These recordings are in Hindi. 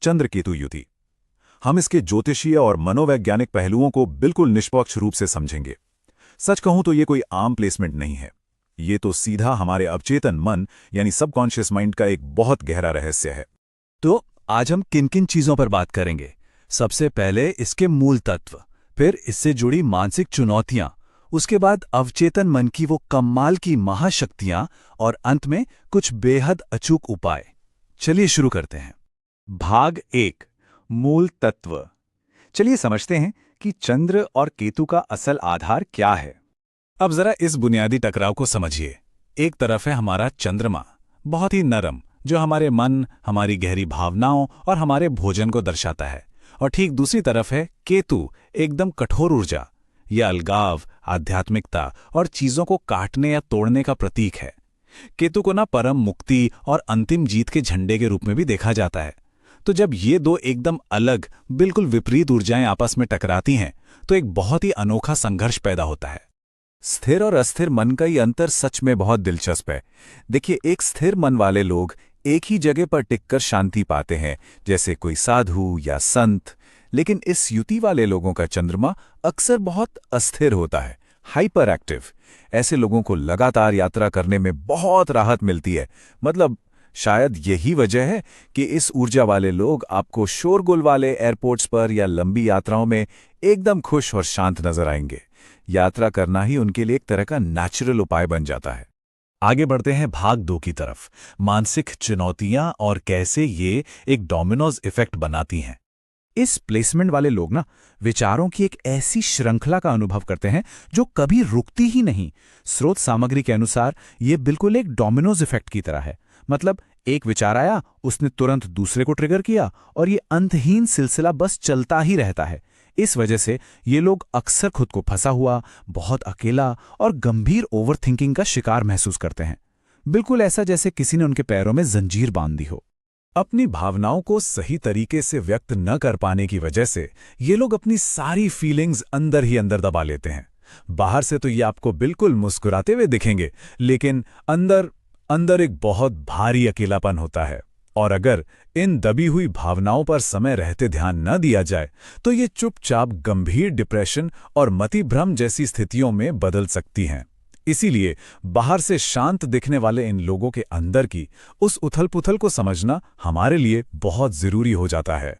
चंद्र केतु युति। हम इसके ज्योतिषीय और मनोवैज्ञानिक पहलुओं को बिल्कुल निष्पक्ष रूप से समझेंगे। सच कहूं तो ये कोई आम प्लेसमेंट नहीं है। ये तो सीधा हमारे अवचेतन मन यानी सबकॉन्शियस माइंड का एक बहुत गहरा रहस्य है। तो आज हम किन किन चीजों पर बात करेंगे? सबसे पहले इसके मूल तत्व, फिर इससे जुड़ी मानसिक चुनौतियां, उसके बाद अवचेतन मन की वो कमाल की महाशक्तियां और अंत में कुछ बेहद अचूक उपाय। चलिए शुरू करते हैं। भाग 1, मूल तत्व। चलिए समझते हैं कि चंद्र और केतु का असल आधार क्या है। अब जरा इस बुनियादी टकराव को समझिए। एक तरफ है हमारा चंद्रमा, बहुत ही नरम, जो हमारे मन, हमारी गहरी भावनाओं और हमारे भोजन को दर्शाता है। और ठीक दूसरी तरफ है केतु, एकदम कठोर ऊर्जा। यह अलगाव, आध्यात्मिकता और चीजों को काटने या तोड़ने का प्रतीक है। केतु को ना परम मुक्ति और अंतिम जीत के झंडे के रूप में भी देखा जाता है। तो जब ये दो एकदम अलग, बिल्कुल विपरीत ऊर्जाएं आपस में टकराती हैं, तो एक बहुत ही अनोखा संघर्ष पैदा होता है। स्थिर और अस्थिर मन का ये अंतर सच में बहुत दिलचस्प है। देखिए, एक स्थिर मन वाले लोग एक ही जगह पर टिककर शांति पाते हैं, जैसे कोई साधु या संत। लेकिन इस युति वाले लोगों का चंद्रमा अक्सर बहुत अस्थिर होता है, हाइपर एक्टिव। ऐसे लोगों को लगातार यात्रा करने में बहुत राहत मिलती है। मतलब शायद यही वजह है कि इस ऊर्जा वाले लोग आपको शोरगुल वाले एयरपोर्ट्स पर या लंबी यात्राओं में एकदम खुश और शांत नजर आएंगे। यात्रा करना ही उनके लिए एक तरह का नेचुरल उपाय बन जाता है। आगे बढ़ते हैं भाग 2 की तरफ, मानसिक चुनौतियां और कैसे ये एक डोमिनोज इफेक्ट बनाती हैं। इस प्लेसमेंट वाले लोग ना विचारों की एक ऐसी श्रृंखला का अनुभव करते हैं जो कभी रुकती ही नहीं। स्रोत सामग्री के अनुसार ये बिल्कुल एक डोमिनोज इफेक्ट की तरह है। मतलब एक विचार आया, उसने तुरंत दूसरे को ट्रिगर किया और ये अंतहीन सिलसिला बस चलता ही रहता है। इस वजह से ये लोग अक्सर खुद को फंसा हुआ, बहुत अकेला और गंभीर ओवरथिंकिंग का शिकार महसूस करते हैं। बिल्कुल ऐसा जैसे किसी ने उनके पैरों में जंजीर बांध दी हो। अपनी भावनाओं को सही तरीके से व्यक्त न कर पाने की वजह से ये लोग अपनी सारी फीलिंग्स अंदर ही अंदर दबा लेते हैं। बाहर से तो ये आपको बिल्कुल मुस्कुराते हुए दिखेंगे, लेकिन अंदर अंदर एक बहुत भारी अकेलापन होता है। और अगर इन दबी हुई भावनाओं पर समय रहते ध्यान न दिया जाए तो ये चुपचाप गंभीर डिप्रेशन और मतिभ्रम जैसी स्थितियों में बदल सकती हैं। इसीलिए बाहर से शांत दिखने वाले इन लोगों के अंदर की उस उथल-पुथल को समझना हमारे लिए बहुत जरूरी हो जाता है।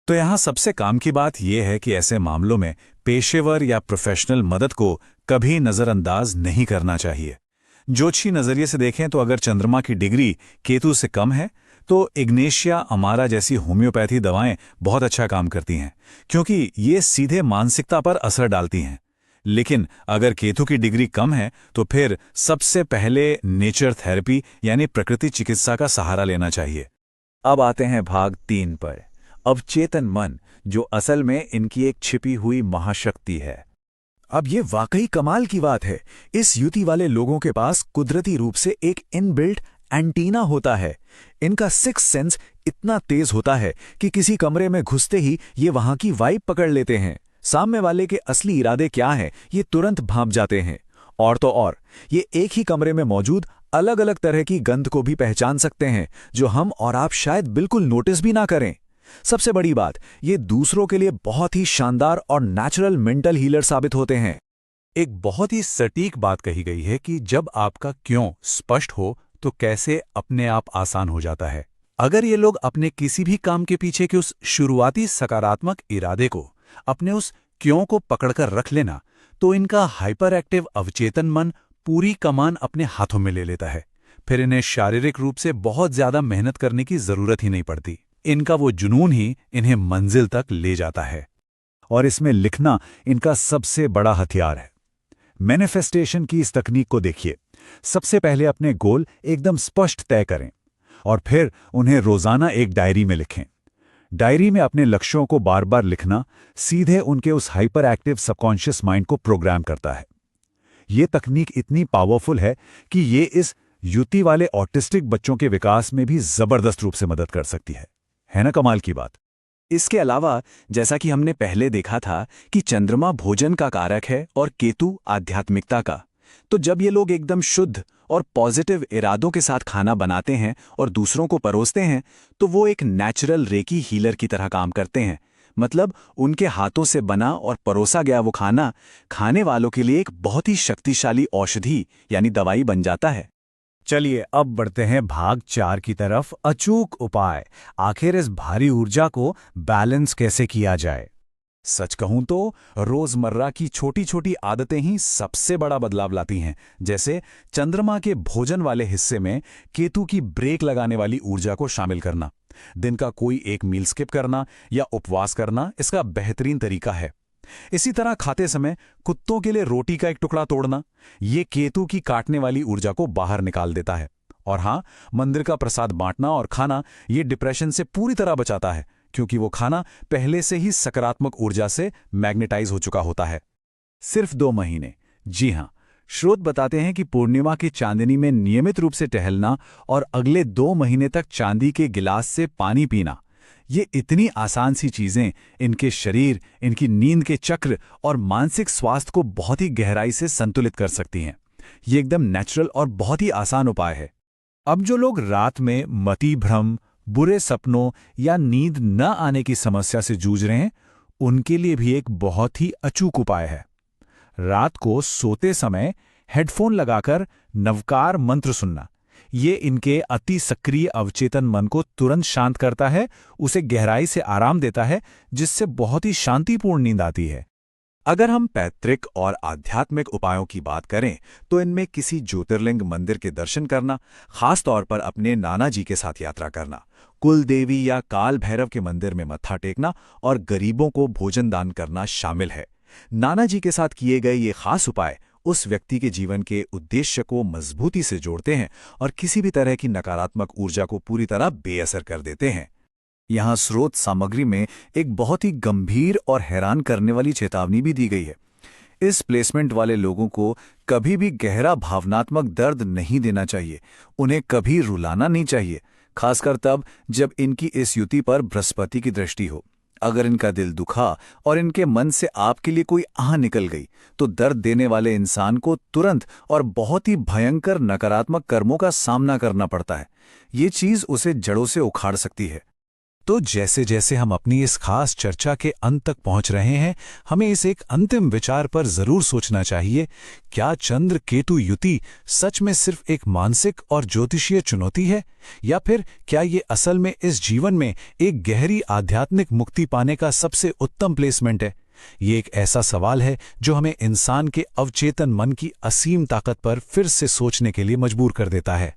तो यहाँ सबसे काम की बात यह है कि ऐसे मामलों में पेशेवर या प्रोफेशनल मदद को कभी नजरअंदाज नहीं करना चाहिए। ज्योतिषी नजरिए से देखें तो अगर चंद्रमा की डिग्री केतु से कम है तो इग्नेशिया अमारा जैसी होम्योपैथी दवाएं बहुत अच्छा काम करती हैं, क्योंकि ये सीधे मानसिकता पर असर डालती हैं। लेकिन अगर केतु की डिग्री कम है तो फिर सबसे पहले नेचर थेरेपी यानी प्रकृति चिकित्सा का सहारा लेना चाहिए। अब आते हैं भाग 3 पर, अवचेतन मन, जो असल में इनकी एक छिपी हुई महाशक्ति है। अब ये वाकई कमाल की बात है। इस युति वाले लोगों के पास कुदरती रूप से एक इनबिल्ट एंटीना होता है। इनका सिक्स सेंस इतना तेज होता है कि किसी कमरे में घुसते ही ये वहां की वाइब पकड़ लेते हैं। सामने वाले के असली इरादे क्या हैं ये तुरंत भांप जाते हैं। और तो और ये एक ही कमरे में मौजूद अलग अलग तरह की गंध को भी पहचान सकते हैं, जो हम और आप शायद बिल्कुल नोटिस भी ना करें। सबसे बड़ी बात, ये दूसरों के लिए बहुत ही शानदार और नेचुरल मेंटल हीलर साबित होते हैं। एक बहुत ही सटीक बात कही गई है कि जब आपका क्यों स्पष्ट हो तो कैसे अपने आप आसान हो जाता है। अगर ये लोग अपने किसी भी काम के पीछे के उस शुरुआती सकारात्मक इरादे को, अपने उस क्यों को पकड़कर रख लेना, तो इनका हाइपर एक्टिव अवचेतन मन पूरी कमान अपने हाथों में ले लेता है। फिर इन्हें शारीरिक रूप से बहुत ज्यादा मेहनत करने की जरूरत ही नहीं पड़ती। इनका वो जुनून ही इन्हें मंजिल तक ले जाता है। और इसमें लिखना इनका सबसे बड़ा हथियार है। मैनिफेस्टेशन की इस तकनीक को देखिए। सबसे पहले अपने गोल एकदम स्पष्ट तय करें और फिर उन्हें रोजाना एक डायरी में लिखें। डायरी में अपने लक्ष्यों को बार बार लिखना सीधे उनके उस हाइपर एक्टिव सबकॉन्शियस माइंड को प्रोग्राम करता है। ये तकनीक इतनी पावरफुल है कि ये इस युति वाले ऑटिस्टिक बच्चों के विकास में भी जबरदस्त रूप से मदद कर सकती है ना कमाल की बात। इसके अलावा जैसा कि हमने पहले देखा था कि चंद्रमा भोजन का कारक है और केतु आध्यात्मिकता का, तो जब ये लोग एकदम शुद्ध और पॉजिटिव इरादों के साथ खाना बनाते हैं और दूसरों को परोसते हैं, तो वो एक नेचुरल रेकी हीलर की तरह काम करते हैं। मतलब उनके हाथों से बना और परोसा गया वो खाना खाने वालों के लिए एक बहुत ही शक्तिशाली औषधि यानी दवाई बन जाता है। चलिए अब बढ़ते हैं भाग 4 की तरफ, अचूक उपाय। आखिर इस भारी ऊर्जा को बैलेंस कैसे किया जाए? सच कहूं तो रोजमर्रा की छोटी छोटी आदतें ही सबसे बड़ा बदलाव लाती हैं। जैसे चंद्रमा के भोजन वाले हिस्से में केतु की ब्रेक लगाने वाली ऊर्जा को शामिल करना, दिन का कोई एक मील स्किप करना या उपवास करना इसका बेहतरीन तरीका है। इसी तरह खाते समय कुत्तों के लिए रोटी का एक टुकड़ा तोड़ना, ये केतु की काटने वाली ऊर्जा को बाहर निकाल देता है। और हाँ, मंदिर का प्रसाद बांटना और खाना ये डिप्रेशन से पूरी तरह बचाता है, क्योंकि वो खाना पहले से ही सकारात्मक ऊर्जा से मैग्नेटाइज हो चुका होता है। सिर्फ 2 महीने? जी हाँ, स्रोत बताते हैं कि पूर्णिमा की चांदनी में नियमित रूप से टहलना और अगले 2 महीने तक चांदी के गिलास से पानी पीना, ये इतनी आसान सी चीजें इनके शरीर, इनकी नींद के चक्र और मानसिक स्वास्थ्य को बहुत ही गहराई से संतुलित कर सकती हैं। ये एकदम नेचुरल और बहुत ही आसान उपाय है। अब जो लोग रात में मति भ्रम, बुरे सपनों या नींद न आने की समस्या से जूझ रहे हैं, उनके लिए भी एक बहुत ही अचूक उपाय है। रात को सोते समय हेडफोन लगाकर नवकार मंत्र सुनना। ये इनके अति सक्रिय अवचेतन मन को तुरंत शांत करता है, उसे गहराई से आराम देता है, जिससे बहुत ही शांतिपूर्ण नींद आती है। अगर हम पैतृक और आध्यात्मिक उपायों की बात करें तो इनमें किसी ज्योतिर्लिंग मंदिर के दर्शन करना, खास तौर पर अपने नाना जी के साथ यात्रा करना, कुल देवी या काल भैरव के मंदिर में मत्था टेकना और गरीबों को भोजन दान करना शामिल है। नाना जी के साथ किए गए ये खास उपाय उस व्यक्ति के जीवन के उद्देश्य को मजबूती से जोड़ते हैं और किसी भी तरह की नकारात्मक ऊर्जा को पूरी तरह बेअसर कर देते हैं। यहाँ स्रोत सामग्री में एक बहुत ही गंभीर और हैरान करने वाली चेतावनी भी दी गई है। इस प्लेसमेंट वाले लोगों को कभी भी गहरा भावनात्मक दर्द नहीं देना चाहिए, उन्हें कभी रुलाना नहीं चाहिए, खासकर तब जब इनकी इस युति पर बृहस्पति की दृष्टि हो। अगर इनका दिल दुखा और इनके मन से आपके लिए कोई आह निकल गई, तो दर्द देने वाले इंसान को तुरंत और बहुत ही भयंकर नकारात्मक कर्मों का सामना करना पड़ता है। ये चीज उसे जड़ों से उखाड़ सकती है। तो जैसे जैसे हम अपनी इस खास चर्चा के अंत तक पहुंच रहे हैं, हमें इस एक अंतिम विचार पर जरूर सोचना चाहिए, क्या चंद्र केतु युति सच में सिर्फ एक मानसिक और ज्योतिषीय चुनौती है, या फिर क्या ये असल में इस जीवन में एक गहरी आध्यात्मिक मुक्ति पाने का सबसे उत्तम प्लेसमेंट है? ये एक ऐसा सवाल है जो हमें इंसान के अवचेतन मन की असीम ताकत पर फिर से सोचने के लिए मजबूर कर देता है।